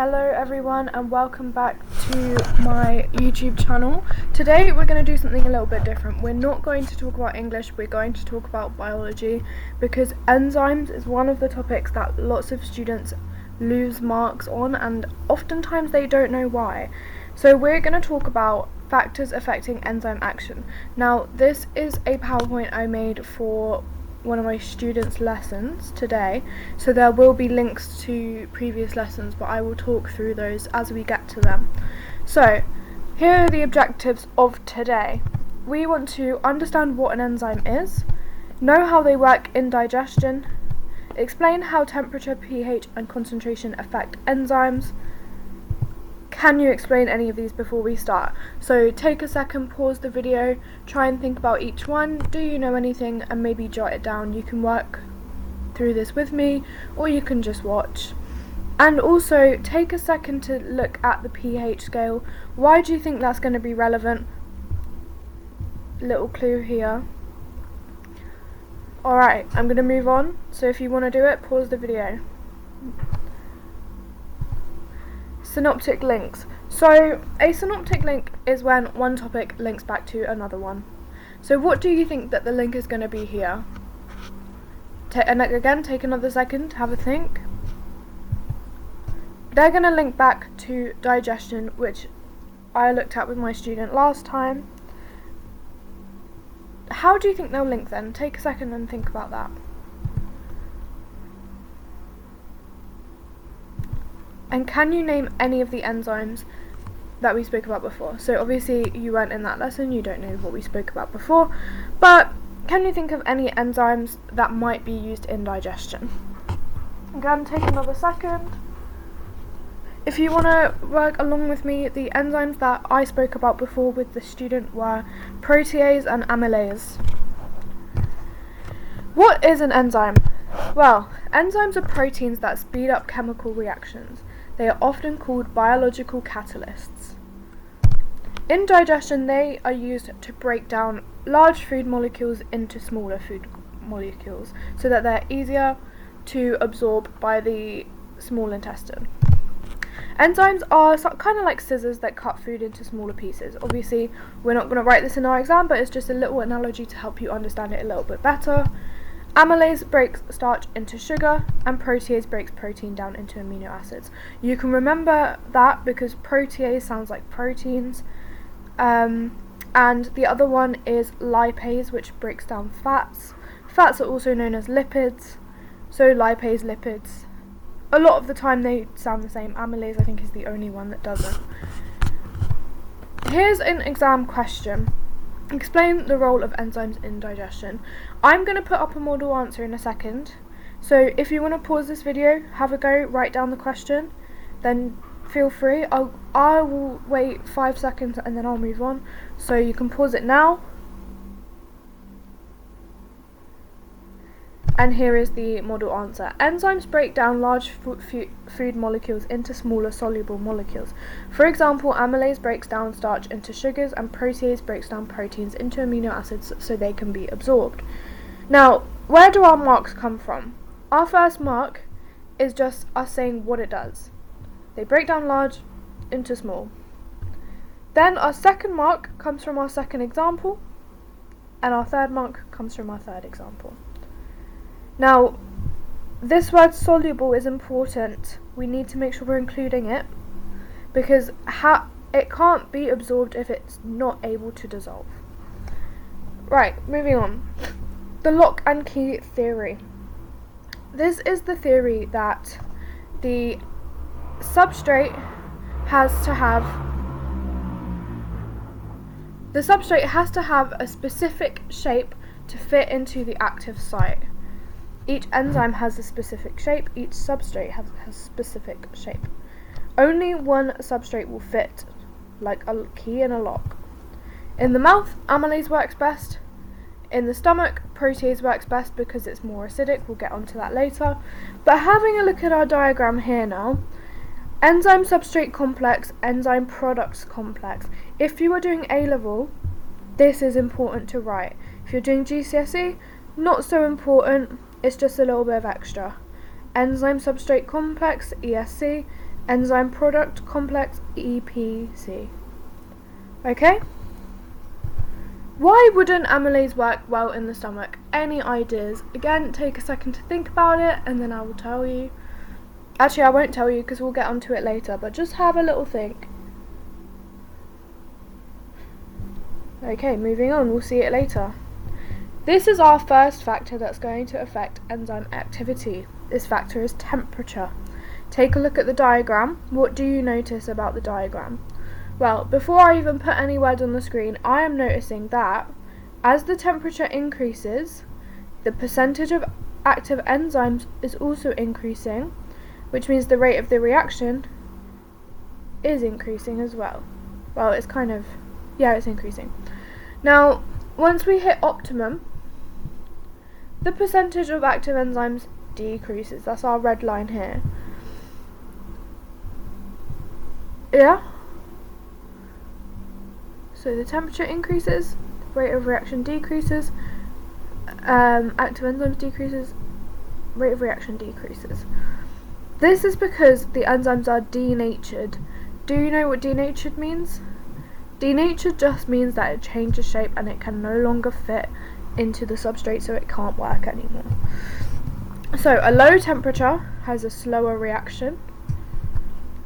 Hello everyone and welcome back to my YouTube channel. Today we're going to do something a little bit different. We're not going to talk about English, we're going to talk about biology because enzymes is one of the topics that lots of students lose marks on and oftentimes they don't know why. So we're going to talk about factors affecting enzyme action. Now this is a PowerPoint I made for one of my students' lessons today, so there will be links to previous lessons, but I will talk through those as we get to them. So here are the objectives of today. We want to understand what an enzyme is, know how they work in digestion, explain how temperature, pH and concentration affect enzymes. Can you explain any of these before we start? So take a second, pause the video, try and think about each one. Do you know anything? And maybe jot it down. You can work through this with me or you can just watch. And also take a second to look at the pH scale. Why do you think that's going to be relevant? Little clue here. Alright, I'm going to move on. So if you want to do it, pause the video. Synoptic links. So a synoptic link is when one topic links back to another one. So what do you think that the link is going to be here? And again, take another second, have a think. They're going to link back to digestion, which I looked at with my student last time. How do you think they'll link then? Take a second and think about that. And can you name any of the enzymes that we spoke about before? So obviously you weren't in that lesson, you don't know what we spoke about before, but can you think of any enzymes that might be used in digestion? Again, take another second. If you want to work along with me, the enzymes that I spoke about before with the student were protease and amylase. What is an enzyme? Well, enzymes are proteins that speed up chemical reactions. They are often called biological catalysts. In digestion, they are used to break down large food molecules into smaller food molecules so that they're easier to absorb by the small intestine. Enzymes are kind of like scissors that cut food into smaller pieces. Obviously, we're not going to write this in our exam, but it's just a little analogy to help you understand it a little bit better. Amylase breaks starch into sugar and protease breaks protein down into amino acids. You can remember that because protease sounds like proteins, and the other one is lipase, which breaks down fats. Fats are also known as lipids, so lipase, lipids. A lot of the time they sound the same. Amylase I think is the only one that doesn't. Here's an exam question. Explain the role of enzymes in digestion. I'm going to put up a model answer in a second, so if you want to pause this video, have a go, write down the question, then feel free. I will wait 5 seconds and then I'll move on, so you can pause it now. And here is the model answer. Enzymes break down large food molecules into smaller soluble molecules. For example, amylase breaks down starch into sugars and protease breaks down proteins into amino acids so they can be absorbed. Now, where do our marks come from? Our first mark is just us saying what it does. They break down large into small. Then our second mark comes from our second example, and our third mark comes from our third example. Now, this word soluble is important. We need to make sure we're including it because it can't be absorbed if it's not able to dissolve. Right, moving on. The lock and key theory. This is the theory that the substrate has to have a specific shape to fit into the active site. Each enzyme has a specific shape, each substrate has a specific shape. Only one substrate will fit, like a key in a lock. In the mouth, amylase works best. In the stomach, protease works best because it's more acidic, we'll get onto that later. But having a look at our diagram here now, enzyme substrate complex, enzyme products complex. If you are doing A-level, this is important to write. If you're doing GCSE, not so important. It's just a little bit of extra. Enzyme substrate complex, ESC, enzyme product complex EPC. Okay? Why wouldn't amylase work well in the stomach? Any ideas? Again, take a second to think about it and then I will tell you. Actually, I won't tell you because we'll get onto it later, but just have a little think. Okay, moving on, we'll see it later. This is our first factor that's going to affect enzyme activity. This factor is temperature. Take a look at the diagram. What do you notice about the diagram? Well, before I even put any words on the screen, I am noticing that as the temperature increases, the percentage of active enzymes is also increasing, which means the rate of the reaction is increasing as well. Well, it's kind of, yeah, it's increasing. Now, once we hit optimum, the percentage of active enzymes decreases. That's our red line here. Yeah? So the temperature increases, the rate of reaction decreases, active enzymes decreases, rate of reaction decreases. This is because the enzymes are denatured. Do you know what denatured means? Denatured just means that it changes shape and it can no longer fit into the substrate, so it can't work anymore. So a low temperature has a slower reaction.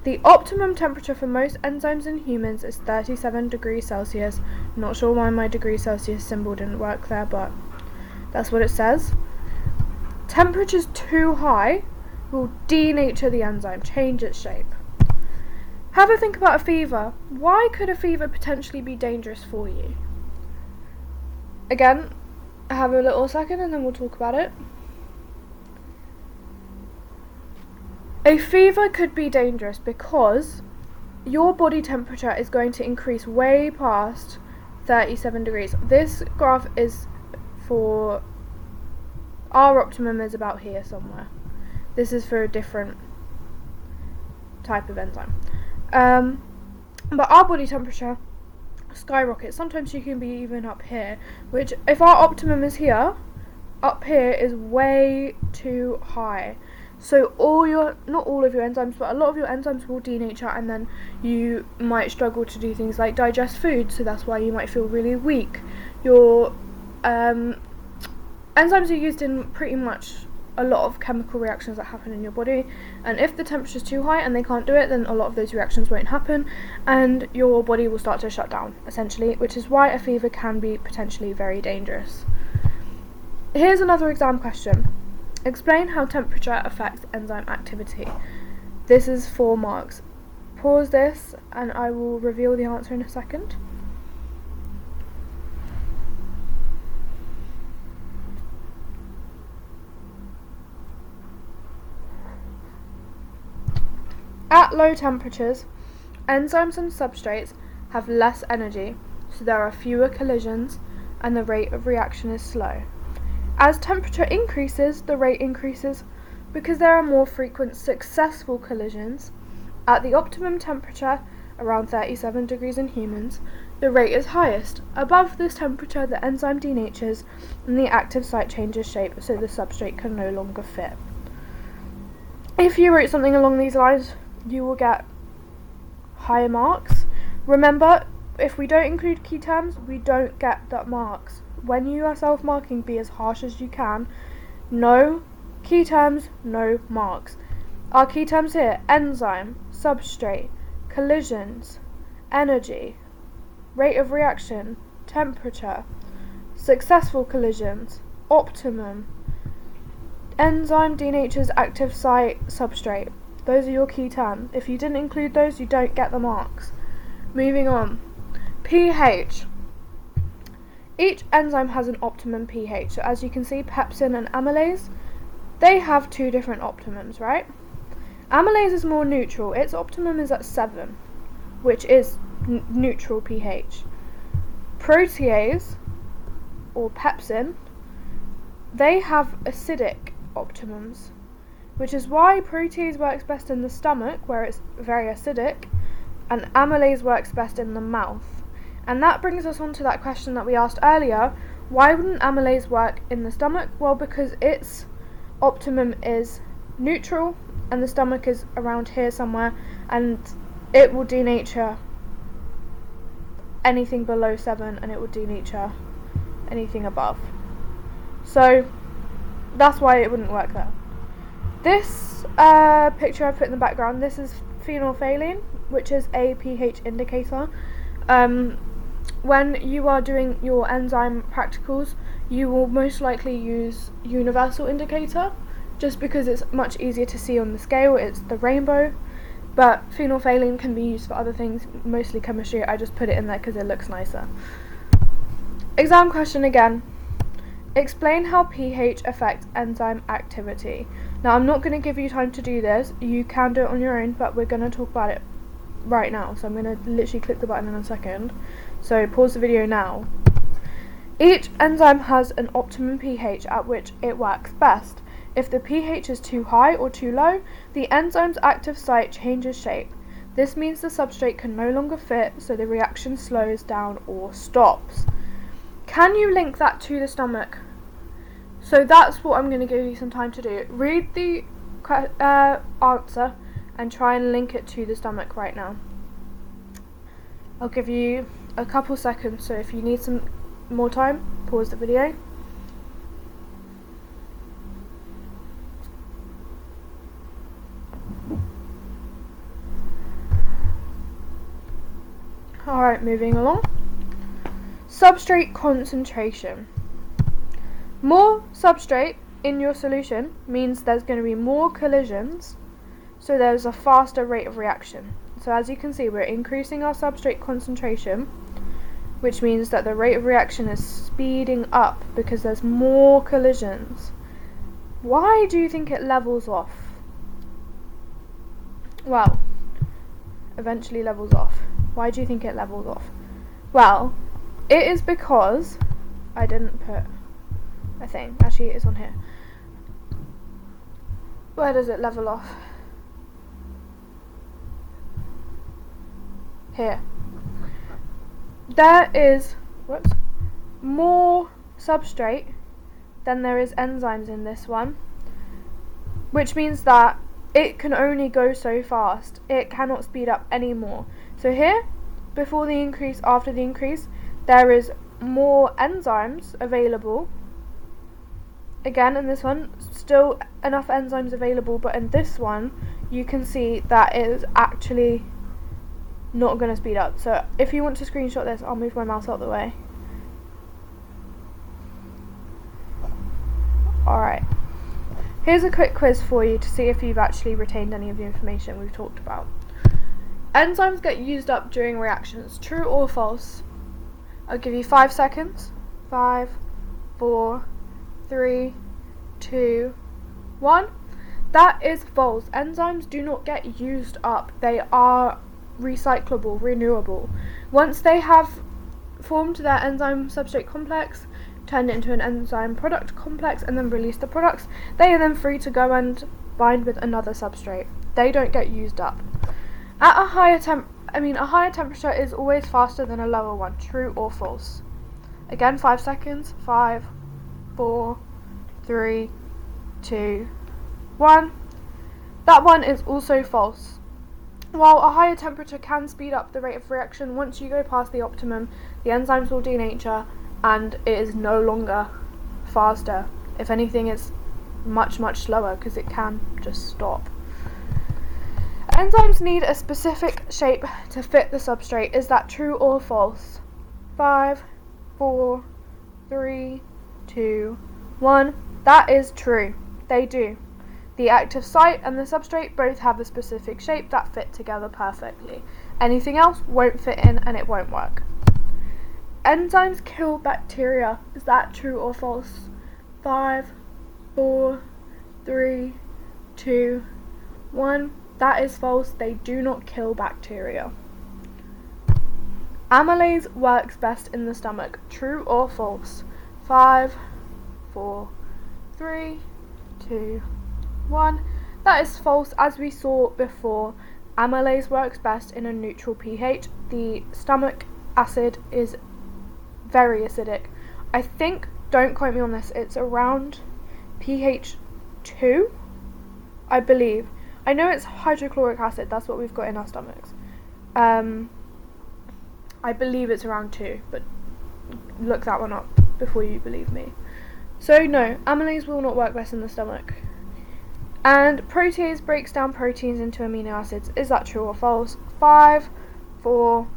The optimum temperature for most enzymes in humans is 37 degrees Celsius. Not sure why my degree Celsius symbol didn't work there, but that's what it says. Temperatures too high will denature the enzyme, change its shape. Have a think about a fever. Why could a fever potentially be dangerous for you? Again, have a little second and then we'll talk about it. A fever could be dangerous because your body temperature is going to increase way past 37 degrees. This graph is for our optimum is about here somewhere. This is for a different type of enzyme. But our body temperature skyrockets. Sometimes you can be even up here, which if our optimum is here, up here is way too high. So not all of your enzymes, but a lot of your enzymes will denature, and then you might struggle to do things like digest food, so that's why you might feel really weak. Your enzymes are used in pretty much a lot of chemical reactions that happen in your body, and if the temperature is too high and they can't do it, then a lot of those reactions won't happen and your body will start to shut down, essentially, which is why a fever can be potentially very dangerous. Here's another exam question. Explain how temperature affects enzyme activity. This is 4 marks. Pause this and I will reveal the answer in a second. At low temperatures, enzymes and substrates have less energy, so there are fewer collisions and the rate of reaction is slow. As temperature increases, the rate increases because there are more frequent successful collisions. At the optimum temperature, around 37 degrees in humans, the rate is highest. Above this temperature, the enzyme denatures and the active site changes shape, so the substrate can no longer fit. If you wrote something along these lines, you will get higher marks. Remember, if we don't include key terms, we don't get that marks. When you are self-marking, be as harsh as you can. No key terms, no marks. Our key terms here: enzyme, substrate, collisions, energy, rate of reaction, temperature, successful collisions, optimum, enzyme denatures, active site, substrate. Those are your key terms. If you didn't include those, you don't get the marks. Moving on. pH. Each enzyme has an optimum pH. So as you can see, pepsin and amylase, they have 2 different optimums, right? Amylase is more neutral. Its optimum is at 7, which is neutral pH. Protease, or pepsin, they have acidic optimums, which is why protease works best in the stomach, where it's very acidic, and amylase works best in the mouth. And that brings us on to that question that we asked earlier: why wouldn't amylase work in the stomach? Well, because its optimum is neutral and the stomach is around here somewhere, and it will denature anything below 7 and it will denature anything above. So that's why it wouldn't work there. This picture I put in the background, this is phenolphthalein, which is a pH indicator. When you are doing your enzyme practicals, you will most likely use universal indicator, just because it's much easier to see on the scale. It's the rainbow, but phenolphthalein can be used for other things, mostly chemistry. I just put it in there because it looks nicer. Exam question again. Explain how pH affects enzyme activity. Now, I'm not going to give you time to do this. You can do it on your own, but we're going to talk about it right now. So I'm going to literally click the button in a second. So pause the video now. Each enzyme has an optimum pH at which it works best. If the pH is too high or too low, the enzyme's active site changes shape. This means the substrate can no longer fit, so the reaction slows down or stops. Can you link that to the stomach? So that's what I'm going to give you some time to do. Read the answer and try and link it to the stomach right now. I'll give you a couple seconds, so if you need some more time, pause the video. Alright, moving along. Substrate concentration. More substrate in your solution means there's going to be more collisions, so there's a faster rate of reaction. So as you can see, we're increasing our substrate concentration, which means that the rate of reaction is speeding up because there's more collisions. Why do you think it levels off? Well, eventually levels off. Why do you think it levels off? Well, it is because I didn't put a thing. Actually, it's on here. Where does it level off? Here. There is more substrate than there is enzymes in this one, which means that it can only go so fast. It cannot speed up anymore. So here, before the increase, after the increase, there is more enzymes available. Again, in this one, still enough enzymes available, but in this one, you can see that it is actually not going to speed up. So if you want to screenshot this, I'll move my mouse out of the way. Alright. Here's a quick quiz for you to see if you've actually retained any of the information we've talked about. Enzymes get used up during reactions. True or false? I'll give you 5 seconds. 5, 4, 3, 2, 1. That is false. Enzymes do not get used up. They are recyclable, renewable. Once they have formed their enzyme substrate complex, turned it into an enzyme product complex, and then release the products, they are then free to go and bind with another substrate. They don't get used up. At a higher temperature is always faster than a lower one. True or false? Again, 5 seconds. 5, 4, 3, 2, 1. That one is also false. While a higher temperature can speed up the rate of reaction, once you go past the optimum, the enzymes will denature and it is no longer faster. If anything, it's much, much slower because it can just stop. Enzymes need a specific shape to fit the substrate. Is that true or false? 5, 4, 3, 2, 1. That is true. They do. The active site and the substrate both have a specific shape that fit together perfectly. Anything else won't fit in and it won't work. Enzymes kill bacteria. Is that true or false? 5, 4, 3, 2, 1. That is false. They do not kill bacteria. Amylase works best in the stomach. True or false? 5, 4, 3, 2, 1. That is false. As we saw before, amylase works best in a neutral pH. The stomach acid is very acidic. I think, don't quote me on this, it's around pH 2, I believe. I know it's hydrochloric acid, that's what we've got in our stomachs. I believe it's around 2, but look that one up before you believe me. So no, amylase will not work best in the stomach. And protease breaks down proteins into amino acids. Is that true or false? 5, 4,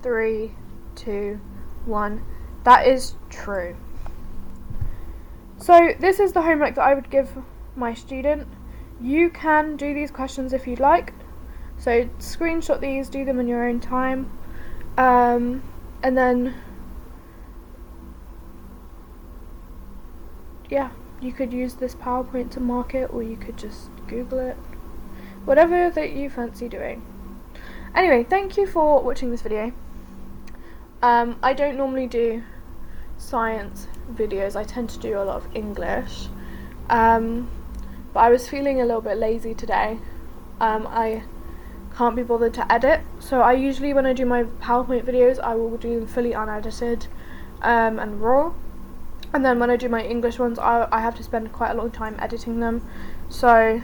3, 2, 1. That is true. So this is the homework that I would give my student. You can do these questions if you'd like. So screenshot these, do them in your own time. And then, yeah, you could use this PowerPoint to mark it, or you could just Google it. Whatever that you fancy doing. Anyway, thank you for watching this video. I don't normally do science videos, I tend to do a lot of English. But I was feeling a little bit lazy today. I can't be bothered to edit, so I usually, when I do my PowerPoint videos, I will do them fully unedited and raw, and then when I do my English ones, I have to spend quite a long time editing them, so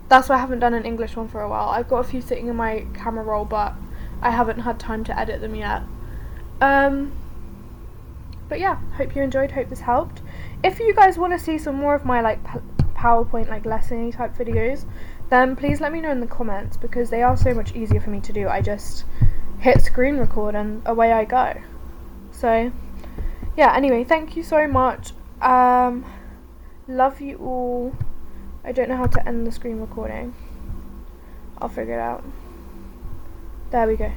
that's why I haven't done an English one for a while. I've got a few sitting in my camera roll, but I haven't had time to edit them yet. But yeah, hope you enjoyed, hope this helped. If you guys want to see some more of my like PowerPoint like lesson type videos, then please let me know in the comments, because they are so much easier for me to do. I just hit screen record and away I go. So yeah, anyway, thank you so much. Love you all. I don't know how to end the screen recording. I'll figure it out. There we go.